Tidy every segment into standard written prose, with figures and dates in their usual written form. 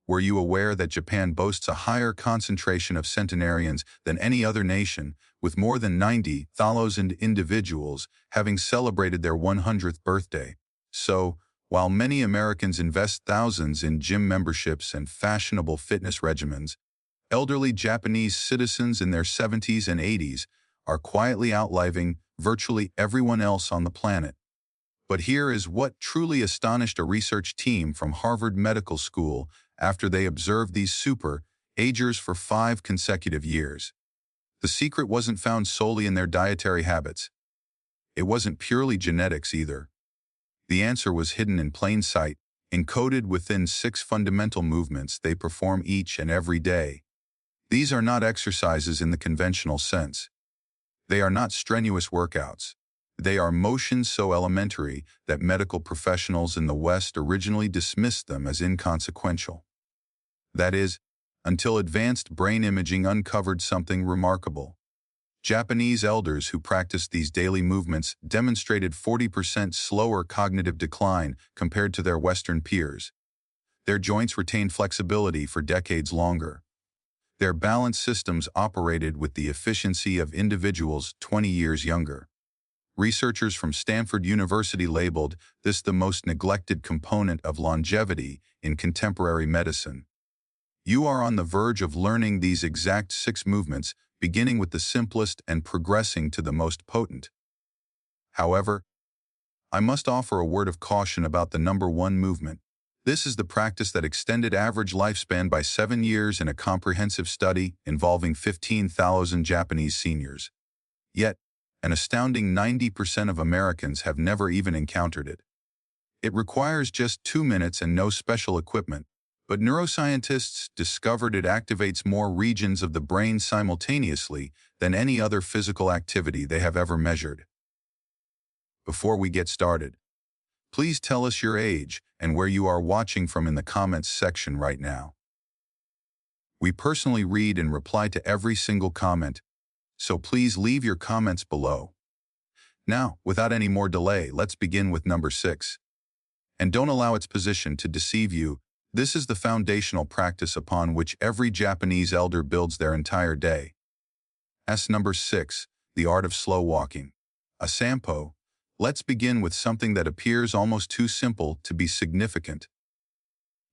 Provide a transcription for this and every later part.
Were you aware that Japan boasts a higher concentration of centenarians than any other nation, with more than 90,000 individuals having celebrated their 100th birthday? So, while many Americans invest thousands in gym memberships and fashionable fitness regimens, elderly Japanese citizens in their 70s and 80s are quietly outliving virtually everyone else on the planet. But here is what truly astonished a research team from Harvard Medical School after they observed these super-agers for 5 consecutive years. The secret wasn't found solely in their dietary habits. It wasn't purely genetics either. The answer was hidden in plain sight, encoded within 6 fundamental movements they perform each and every day. These are not exercises in the conventional sense. They are not strenuous workouts. They are motions so elementary that medical professionals in the West originally dismissed them as inconsequential. That is, until advanced brain imaging uncovered something remarkable. Japanese elders who practiced these daily movements demonstrated 40% slower cognitive decline compared to their Western peers. Their joints retained flexibility for decades longer. Their balance systems operated with the efficiency of individuals 20 years younger. Researchers from Stanford University labeled this the most neglected component of longevity in contemporary medicine. You are on the verge of learning these exact 6 movements, beginning with the simplest and progressing to the most potent. However, I must offer a word of caution about the number 1 movement. This is the practice that extended average lifespan by 7 years in a comprehensive study involving 15,000 Japanese seniors. Yet, an astounding 90% of Americans have never even encountered it. It requires just 2 minutes and no special equipment, but neuroscientists discovered it activates more regions of the brain simultaneously than any other physical activity they have ever measured. Before we get started, please tell us your age and where you are watching from in the comments section right now. We personally read and reply to every single comment, so please leave your comments below. Now, without any more delay, let's begin with number 6. And don't allow its position to deceive you. This is the foundational practice upon which every Japanese elder builds their entire day. Number 6, the art of slow walking. A sampo. Let's begin with something that appears almost too simple to be significant.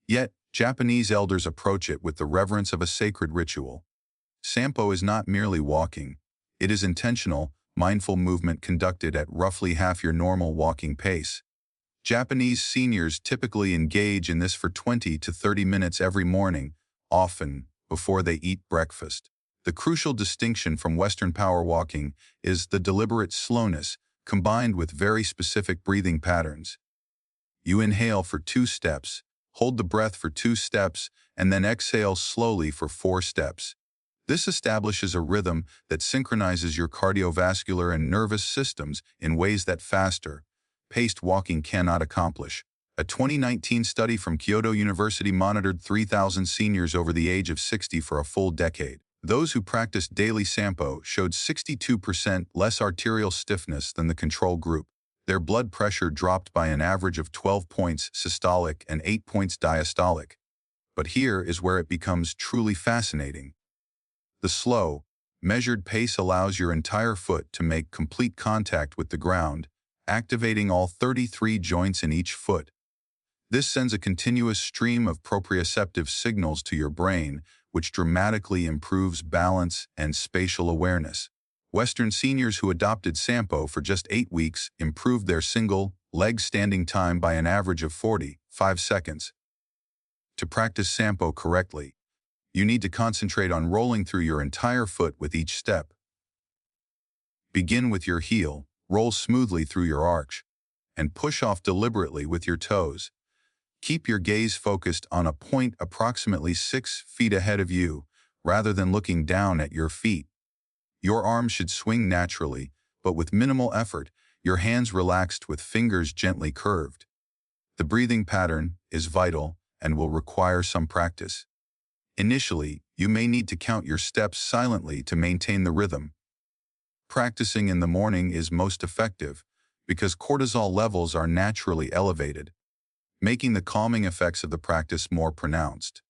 Yet, Japanese elders approach it with the reverence of a sacred ritual. Sampo is not merely walking. It is intentional, mindful movement conducted at roughly half your normal walking pace. Japanese seniors typically engage in this for 20 to 30 minutes every morning, often before they eat breakfast. The crucial distinction from Western power walking is the deliberate slowness combined with very specific breathing patterns. You inhale for 2 steps, hold the breath for 2 steps, and then exhale slowly for 4 steps. This establishes a rhythm that synchronizes your cardiovascular and nervous systems in ways that faster-paced walking cannot accomplish. A 2019 study from Kyoto University monitored 3,000 seniors over the age of 60 for a full decade. Those who practiced daily sampo showed 62% less arterial stiffness than the control group. Their blood pressure dropped by an average of 12 points systolic and 8 points diastolic. But here is where it becomes truly fascinating. The slow, measured pace allows your entire foot to make complete contact with the ground, activating all 33 joints in each foot. This sends a continuous stream of proprioceptive signals to your brain, which dramatically improves balance and spatial awareness. Western seniors who adopted sampo for just 8 weeks improved their single-leg standing time by an average of 45 seconds. To practice sampo correctly, you need to concentrate on rolling through your entire foot with each step. Begin with your heel, roll smoothly through your arch, and push off deliberately with your toes. Keep your gaze focused on a point approximately 6 feet ahead of you, rather than looking down at your feet. Your arms should swing naturally, but with minimal effort, your hands relaxed with fingers gently curved. The breathing pattern is vital and will require some practice. Initially, you may need to count your steps silently to maintain the rhythm. Practicing in the morning is most effective because cortisol levels are naturally elevated, making the calming effects of the practice more pronounced.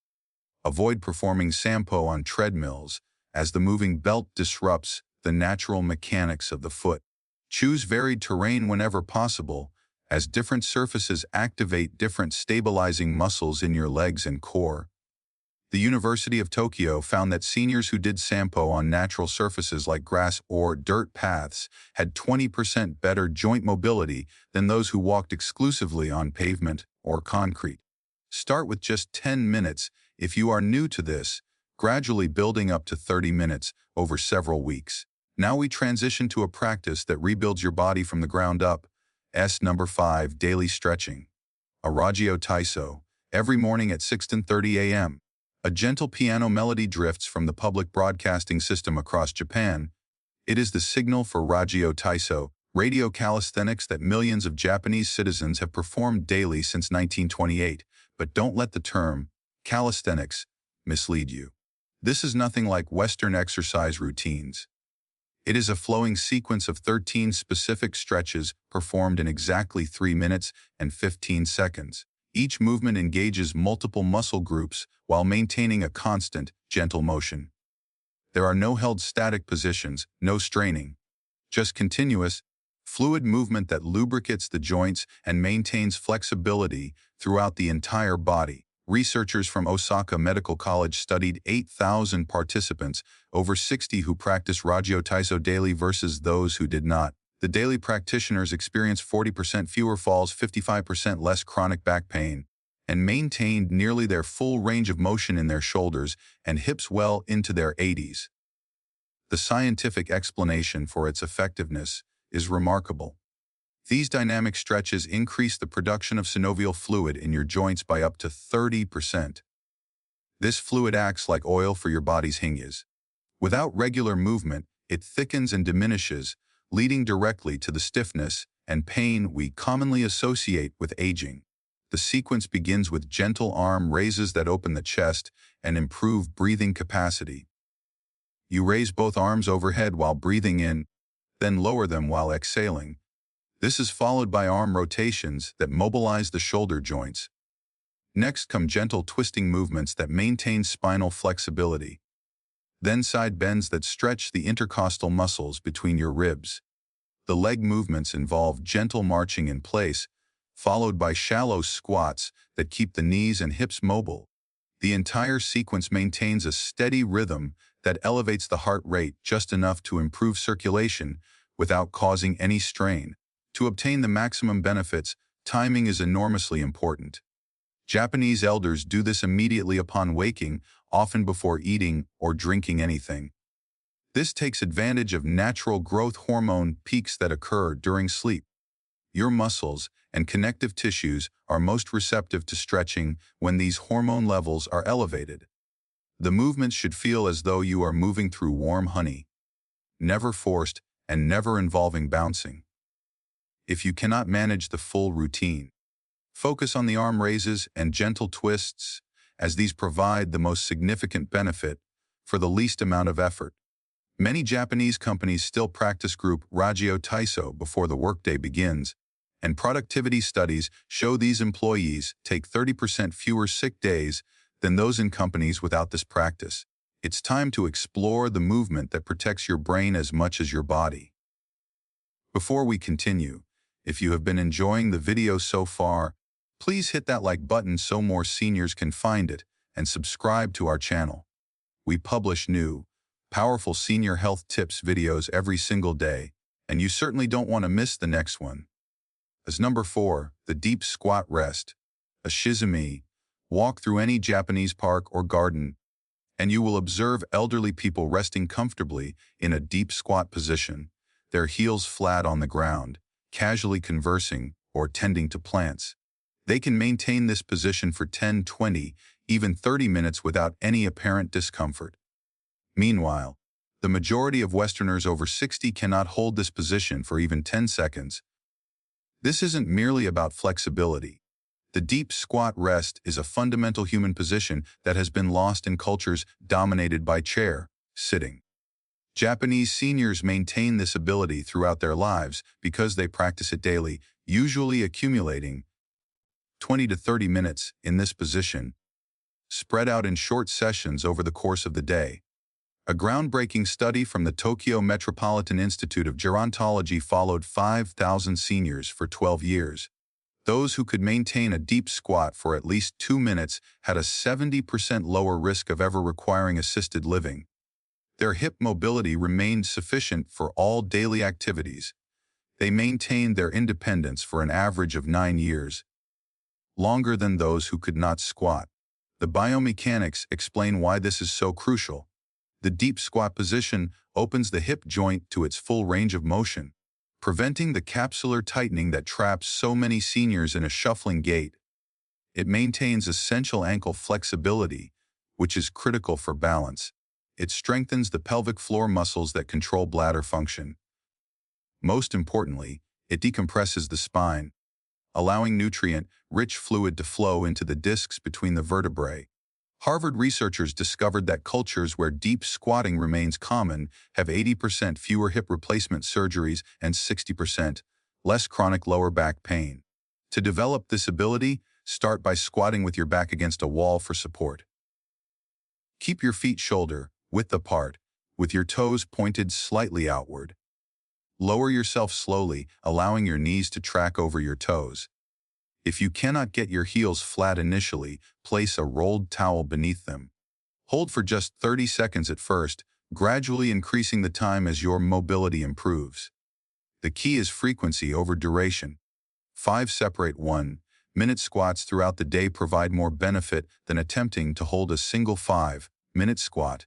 Avoid performing sampo on treadmills, as the moving belt disrupts the natural mechanics of the foot. Choose varied terrain whenever possible, as different surfaces activate different stabilizing muscles in your legs and core. The University of Tokyo found that seniors who did sampo on natural surfaces like grass or dirt paths had 20% better joint mobility than those who walked exclusively on pavement or concrete. Start with just 10 minutes if you are new to this, gradually building up to 30 minutes over several weeks. Now we transition to a practice that rebuilds your body from the ground up. Number 5, daily stretching. Aragio Taiso, every morning at 6:30 a.m. A gentle piano melody drifts from the public broadcasting system across Japan. It is the signal for Ragio Taiso, radio calisthenics that millions of Japanese citizens have performed daily since 1928. But don't let the term calisthenics mislead you. This is nothing like Western exercise routines. It is a flowing sequence of 13 specific stretches performed in exactly 3 minutes and 15 seconds. Each movement engages multiple muscle groups while maintaining a constant, gentle motion. There are no held static positions, no straining, just continuous, fluid movement that lubricates the joints and maintains flexibility throughout the entire body. Researchers from Osaka Medical College studied 8,000 participants, over 60 who practiced Ragio Taiso daily versus those who did not. The daily practitioners experienced 40% fewer falls, 55% less chronic back pain, and maintained nearly their full range of motion in their shoulders and hips well into their 80s. The scientific explanation for its effectiveness is remarkable. These dynamic stretches increase the production of synovial fluid in your joints by up to 30%. This fluid acts like oil for your body's hinges. Without regular movement, it thickens and diminishes, leading directly to the stiffness and pain we commonly associate with aging. The sequence begins with gentle arm raises that open the chest and improve breathing capacity. You raise both arms overhead while breathing in, then lower them while exhaling. This is followed by arm rotations that mobilize the shoulder joints. Next come gentle twisting movements that maintain spinal flexibility. Then side bends that stretch the intercostal muscles between your ribs. The leg movements involve gentle marching in place, followed by shallow squats that keep the knees and hips mobile. The entire sequence maintains a steady rhythm that elevates the heart rate just enough to improve circulation without causing any strain. To obtain the maximum benefits, timing is enormously important. Japanese elders do this immediately upon waking, often before eating or drinking anything. This takes advantage of natural growth hormone peaks that occur during sleep. Your muscles and connective tissues are most receptive to stretching when these hormone levels are elevated. The movements should feel as though you are moving through warm honey, never forced and never involving bouncing. If you cannot manage the full routine, focus on the arm raises and gentle twists, as these provide the most significant benefit for the least amount of effort. Many Japanese companies still practice group Ragio Taiso before the workday begins, and productivity studies show these employees take 30% fewer sick days than those in companies without this practice. It's time to explore the movement that protects your brain as much as your body. Before we continue, if you have been enjoying the video so far, please hit that like button so more seniors can find it and subscribe to our channel. We publish new, powerful senior health tips videos every single day, and you certainly don't want to miss the next one. As number 4, the deep squat rest. A shizumi. Walk through any Japanese park or garden, and you will observe elderly people resting comfortably in a deep squat position, their heels flat on the ground, casually conversing or tending to plants. They can maintain this position for 10, 20, even 30 minutes without any apparent discomfort. Meanwhile, the majority of Westerners over 60 cannot hold this position for even 10 seconds. This isn't merely about flexibility. The deep squat rest is a fundamental human position that has been lost in cultures dominated by chair, sitting. Japanese seniors maintain this ability throughout their lives because they practice it daily, usually accumulating 20 to 30 minutes in this position. spread out in short sessions over the course of the day. A groundbreaking study from the Tokyo Metropolitan Institute of Gerontology followed 5,000 seniors for 12 years. Those who could maintain a deep squat for at least 2 minutes had a 70% lower risk of ever requiring assisted living. Their hip mobility remained sufficient for all daily activities. They maintained their independence for an average of 9 years, longer than those who could not squat. The biomechanics explain why this is so crucial. The deep squat position opens the hip joint to its full range of motion, preventing the capsular tightening that traps so many seniors in a shuffling gait. It maintains essential ankle flexibility, which is critical for balance. It strengthens the pelvic floor muscles that control bladder function. Most importantly, it decompresses the spine, allowing nutrient-rich fluid to flow into the discs between the vertebrae. Harvard researchers discovered that cultures where deep squatting remains common have 80% fewer hip replacement surgeries and 60% less chronic lower back pain. To develop this ability, start by squatting with your back against a wall for support. Keep your feet shoulder-width apart, with your toes pointed slightly outward. Lower yourself slowly, allowing your knees to track over your toes. If you cannot get your heels flat initially, place a rolled towel beneath them. Hold for just 30 seconds at first, gradually increasing the time as your mobility improves. The key is frequency over duration. 5 separate 1-minute squats throughout the day provide more benefit than attempting to hold a single 5-minute squat.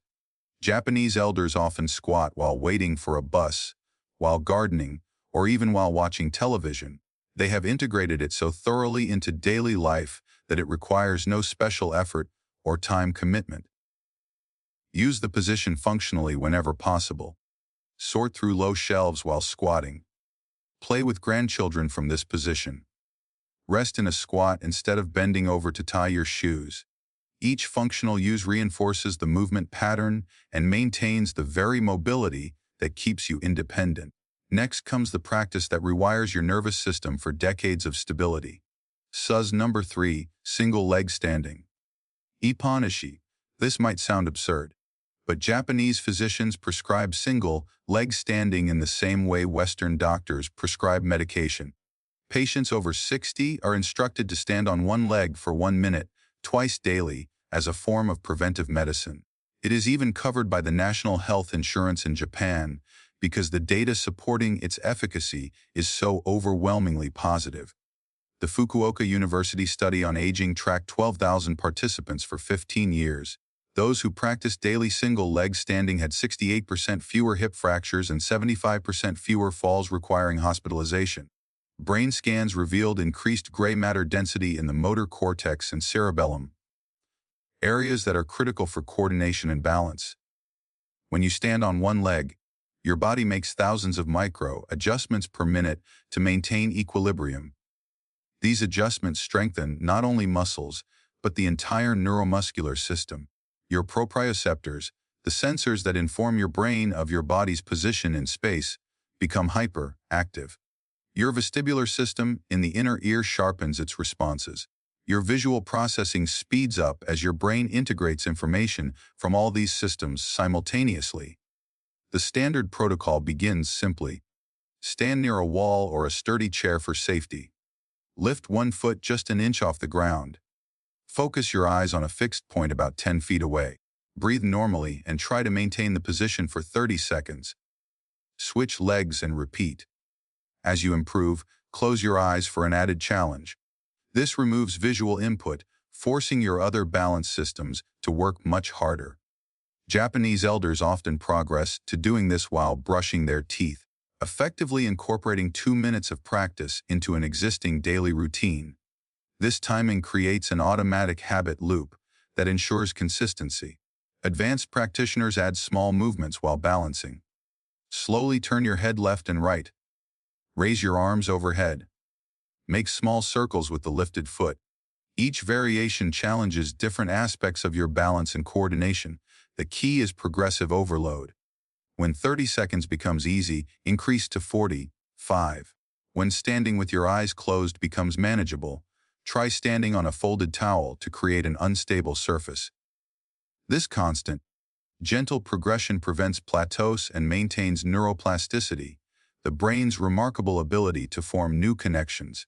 Japanese elders often squat while waiting for a bus, while gardening, or even while watching television. They have integrated it so thoroughly into daily life that it requires no special effort or time commitment. Use the position functionally whenever possible. Sort through low shelves while squatting. Play with grandchildren from this position. Rest in a squat instead of bending over to tie your shoes. Each functional use reinforces the movement pattern and maintains the very mobility that keeps you independent. Next comes the practice that rewires your nervous system for decades of stability. SUS number 3, single leg standing. Ippon ishi. This might sound absurd, but Japanese physicians prescribe single leg standing in the same way Western doctors prescribe medication. Patients over 60 are instructed to stand on one leg for 1 minute, twice daily, as a form of preventive medicine. It is even covered by the national health insurance in Japan, because the data supporting its efficacy is so overwhelmingly positive. The Fukuoka University study on aging tracked 12,000 participants for 15 years. Those who practiced daily single-leg standing had 68% fewer hip fractures and 75% fewer falls requiring hospitalization. Brain scans revealed increased gray matter density in the motor cortex and cerebellum, areas that are critical for coordination and balance. When you stand on one leg, your body makes thousands of micro-adjustments per minute to maintain equilibrium. These adjustments strengthen not only muscles, but the entire neuromuscular system. Your proprioceptors, the sensors that inform your brain of your body's position in space, become hyper-active. Your vestibular system in the inner ear sharpens its responses. Your visual processing speeds up as your brain integrates information from all these systems simultaneously. The standard protocol begins simply. Stand near a wall or a sturdy chair for safety. Lift one foot just an inch off the ground. Focus your eyes on a fixed point about 10 feet away. Breathe normally and try to maintain the position for 30 seconds. Switch legs and repeat. As you improve, close your eyes for an added challenge. This removes visual input, forcing your other balance systems to work much harder. Japanese elders often progress to doing this while brushing their teeth, effectively incorporating 2 minutes of practice into an existing daily routine. This timing creates an automatic habit loop that ensures consistency. Advanced practitioners add small movements while balancing. Slowly turn your head left and right. Raise your arms overhead. Make small circles with the lifted foot. Each variation challenges different aspects of your balance and coordination. The key is progressive overload. When 30 seconds becomes easy, increase to 45. When standing with your eyes closed becomes manageable, Try standing on a folded towel to create an unstable surface. This constant, gentle progression prevents plateaus and maintains neuroplasticity, the brain's remarkable ability to form new connections.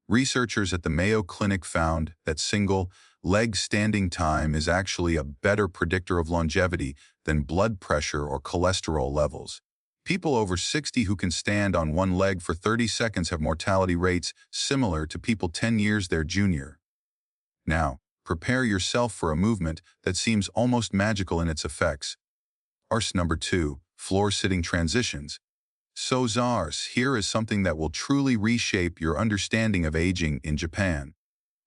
Researchers at the Mayo Clinic found that single-leg standing time is actually a better predictor of longevity than blood pressure or cholesterol levels. People over 60 who can stand on one leg for 30 seconds have mortality rates similar to people 10 years their junior. Now, prepare yourself for a movement that seems almost magical in its effects. Ars number 2, floor-sitting transitions. So Zars, here is something that will truly reshape your understanding of aging in Japan.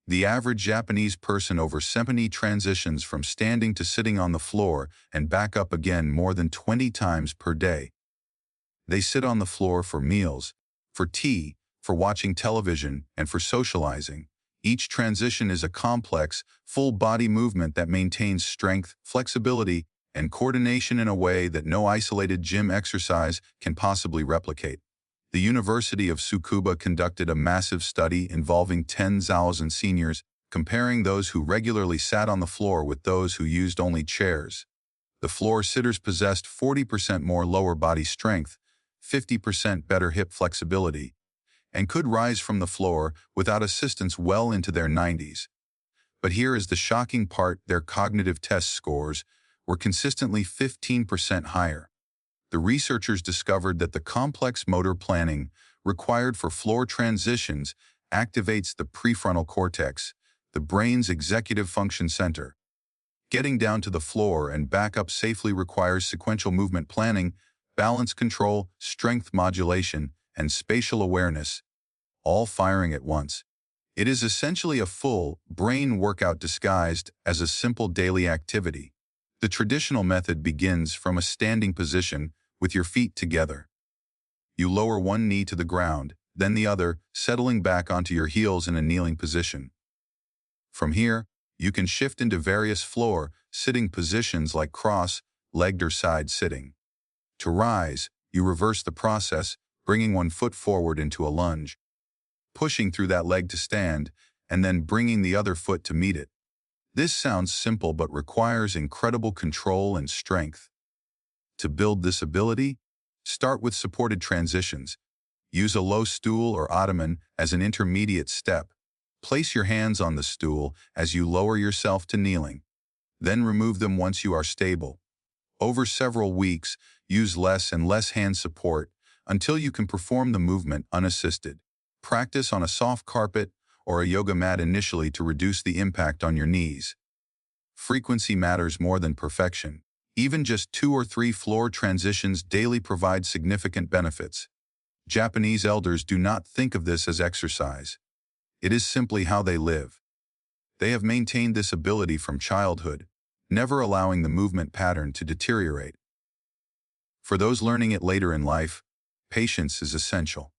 The average Japanese person over 70 transitions from standing to sitting on the floor and back up again more than 20 times per day. They sit on the floor for meals, for tea, for watching television, and for socializing. Each transition is a complex, full-body movement that maintains strength, flexibility, and coordination in a way that no isolated gym exercise can possibly replicate. The University of Tsukuba conducted a massive study involving 10,000 seniors, comparing those who regularly sat on the floor with those who used only chairs. The floor sitters possessed 40% more lower body strength, 50% better hip flexibility, and could rise from the floor without assistance well into their 90s. But here is the shocking part: their cognitive test scores were consistently 15% higher. The researchers discovered that the complex motor planning required for floor transitions activates the prefrontal cortex, the brain's executive function center. Getting down to the floor and back up safely requires sequential movement planning, balance control, strength modulation, and spatial awareness, all firing at once. It is essentially a full brain workout disguised as a simple daily activity. The traditional method begins from a standing position with your feet together. You lower one knee to the ground, then the other, settling back onto your heels in a kneeling position. From here, you can shift into various floor-sitting positions like cross-legged or side-sitting. To rise, you reverse the process, bringing one foot forward into a lunge, pushing through that leg to stand, and then bringing the other foot to meet it. This sounds simple but requires incredible control and strength. To build this ability, start with supported transitions. Use a low stool or ottoman as an intermediate step. Place your hands on the stool as you lower yourself to kneeling. Then remove them once you are stable. Over several weeks, use less and less hand support until you can perform the movement unassisted. Practice on a soft carpet or a yoga mat initially to reduce the impact on your knees. Frequency matters more than perfection. Even just 2 or 3 floor transitions daily provide significant benefits. Japanese elders do not think of this as exercise. It is simply how they live. They have maintained this ability from childhood, never allowing the movement pattern to deteriorate. For those learning it later in life, patience is essential.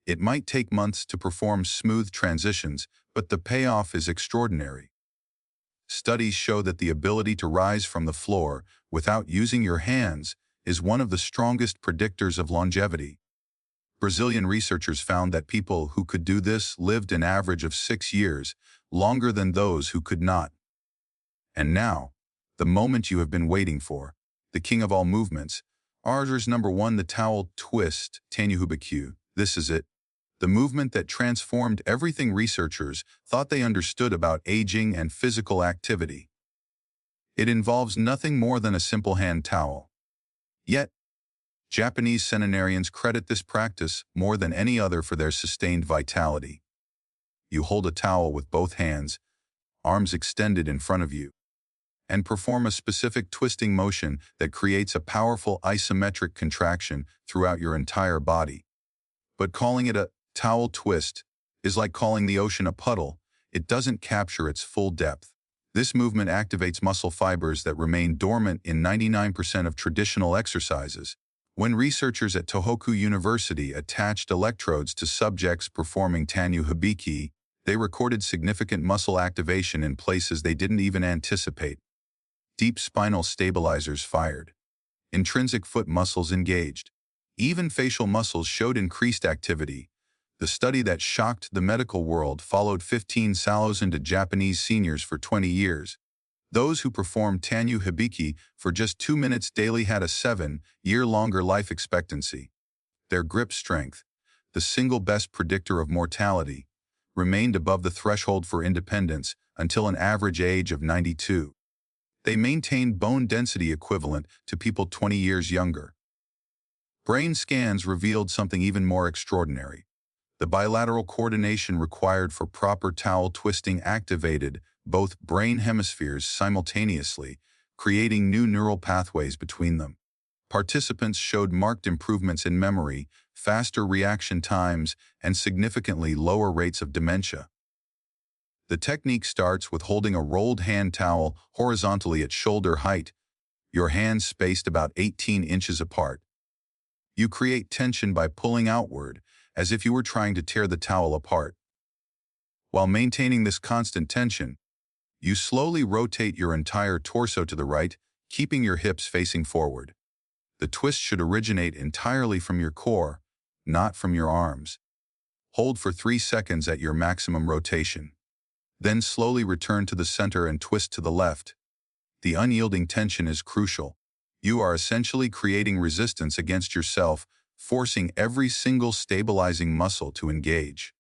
It might take months to perform smooth transitions, but the payoff is extraordinary. Studies show that the ability to rise from the floor without using your hands is one of the strongest predictors of longevity. Brazilian researchers found that people who could do this lived an average of 6 years, longer than those who could not. And now, the moment you have been waiting for, the king of all movements, Ars number 1, the towel twist, Tanyuhubikyu. This is it. The movement that transformed everything researchers thought they understood about aging and physical activity. It involves nothing more than a simple hand towel. Yet, Japanese centenarians credit this practice more than any other for their sustained vitality. You hold a towel with both hands, arms extended in front of you, and perform a specific twisting motion that creates a powerful isometric contraction throughout your entire body. But calling it a towel twist is like calling the ocean a puddle. It doesn't capture its full depth. This movement activates muscle fibers that remain dormant in 99% of traditional exercises. When researchers at Tohoku University attached electrodes to subjects performing Tanyu Hibiki, they recorded significant muscle activation in places they didn't even anticipate. Deep spinal stabilizers fired. Intrinsic foot muscles engaged. Even facial muscles showed increased activity. The study that shocked the medical world followed 15,000 Japanese seniors for 20 years. Those who performed Tanyu Hibiki for just 2 minutes daily had a 7-year longer life expectancy. Their grip strength, the single best predictor of mortality, remained above the threshold for independence until an average age of 92. They maintained bone density equivalent to people 20 years younger. Brain scans revealed something even more extraordinary. The bilateral coordination required for proper towel twisting activated both brain hemispheres simultaneously, creating new neural pathways between them. Participants showed marked improvements in memory, faster reaction times, and significantly lower rates of dementia. The technique starts with holding a rolled hand towel horizontally at shoulder height, your hands spaced about 18 inches apart. You create tension by pulling outward, as if you were trying to tear the towel apart. While maintaining this constant tension, you slowly rotate your entire torso to the right, keeping your hips facing forward. The twist should originate entirely from your core, not from your arms. Hold for 3 seconds at your maximum rotation. Then slowly return to the center and twist to the left. The unyielding tension is crucial. You are essentially creating resistance against yourself, forcing every single stabilizing muscle to engage.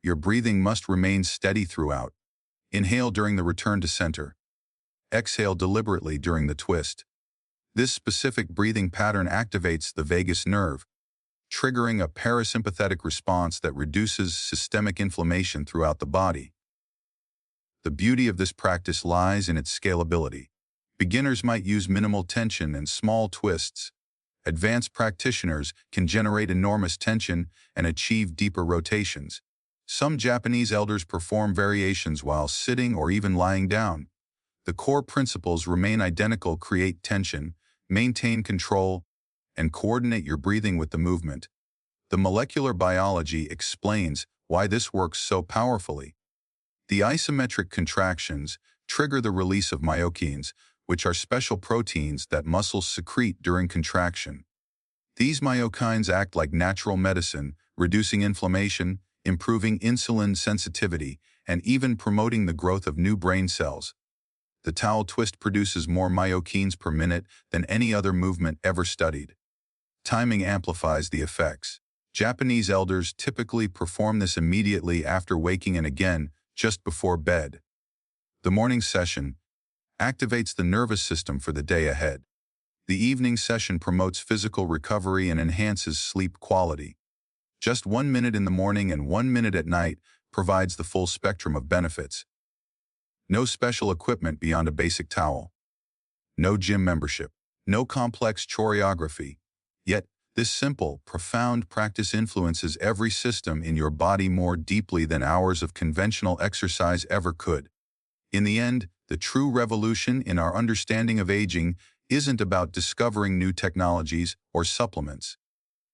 Your breathing must remain steady throughout. Inhale during the return to center. Exhale deliberately during the twist. This specific breathing pattern activates the vagus nerve, triggering a parasympathetic response that reduces systemic inflammation throughout the body. The beauty of this practice lies in its scalability. Beginners might use minimal tension and small twists. Advanced practitioners can generate enormous tension and achieve deeper rotations. Some Japanese elders perform variations while sitting or even lying down. The core principles remain identical: create tension, maintain control, and coordinate your breathing with the movement. The molecular biology explains why this works so powerfully. The isometric contractions trigger the release of myokines, which are special proteins that muscles secrete during contraction. These myokines act like natural medicine, reducing inflammation, improving insulin sensitivity, and even promoting the growth of new brain cells. The towel twist produces more myokines per minute than any other movement ever studied. Timing amplifies the effects. Japanese elders typically perform this immediately after waking and again just before bed. The morning session activates the nervous system for the day ahead. The evening session promotes physical recovery and enhances sleep quality. Just 1 minute in the morning and 1 minute at night provides the full spectrum of benefits. No special equipment beyond a basic towel. No gym membership. No complex choreography. Yet, this simple, profound practice influences every system in your body more deeply than hours of conventional exercise ever could. In the end, the true revolution in our understanding of aging isn't about discovering new technologies or supplements.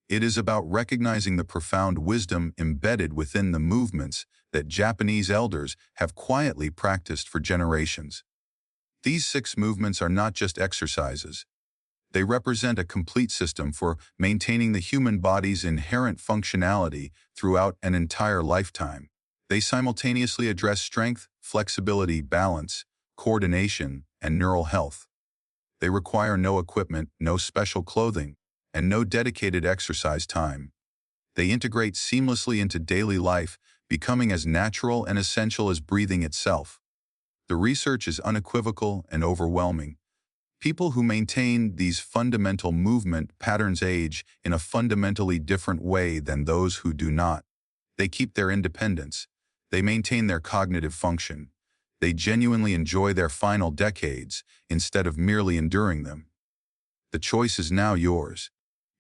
It is about recognizing the profound wisdom embedded within the movements that Japanese elders have quietly practiced for generations. These 6 movements are not just exercises. They represent a complete system for maintaining the human body's inherent functionality throughout an entire lifetime. They simultaneously address strength, flexibility, balance, coordination, and neural health. They require no equipment, no special clothing, and no dedicated exercise time. They integrate seamlessly into daily life, becoming as natural and essential as breathing itself. The research is unequivocal and overwhelming. People who maintain these fundamental movement patterns age in a fundamentally different way than those who do not. They keep their independence. They maintain their cognitive function. They genuinely enjoy their final decades instead of merely enduring them. The choice is now yours.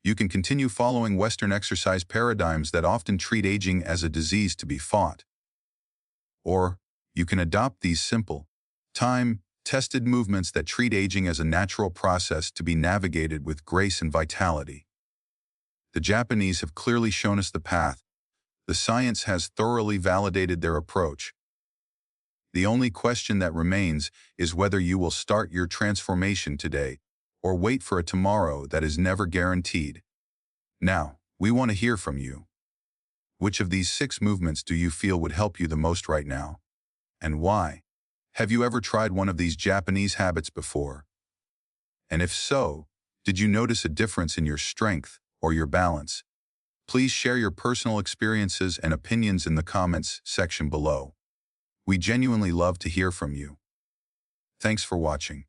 You can continue following Western exercise paradigms that often treat aging as a disease to be fought. Or you can adopt these simple, time-tested movements that treat aging as a natural process to be navigated with grace and vitality. The Japanese have clearly shown us the path. The science has thoroughly validated their approach. The only question that remains is whether you will start your transformation today or wait for a tomorrow that is never guaranteed. Now, we want to hear from you. Which of these 6 movements do you feel would help you the most right now? And why? Have you ever tried one of these Japanese habits before? And if so, did you notice a difference in your strength or your balance? Please share your personal experiences and opinions in the comments section below. We genuinely love to hear from you. Thanks for watching.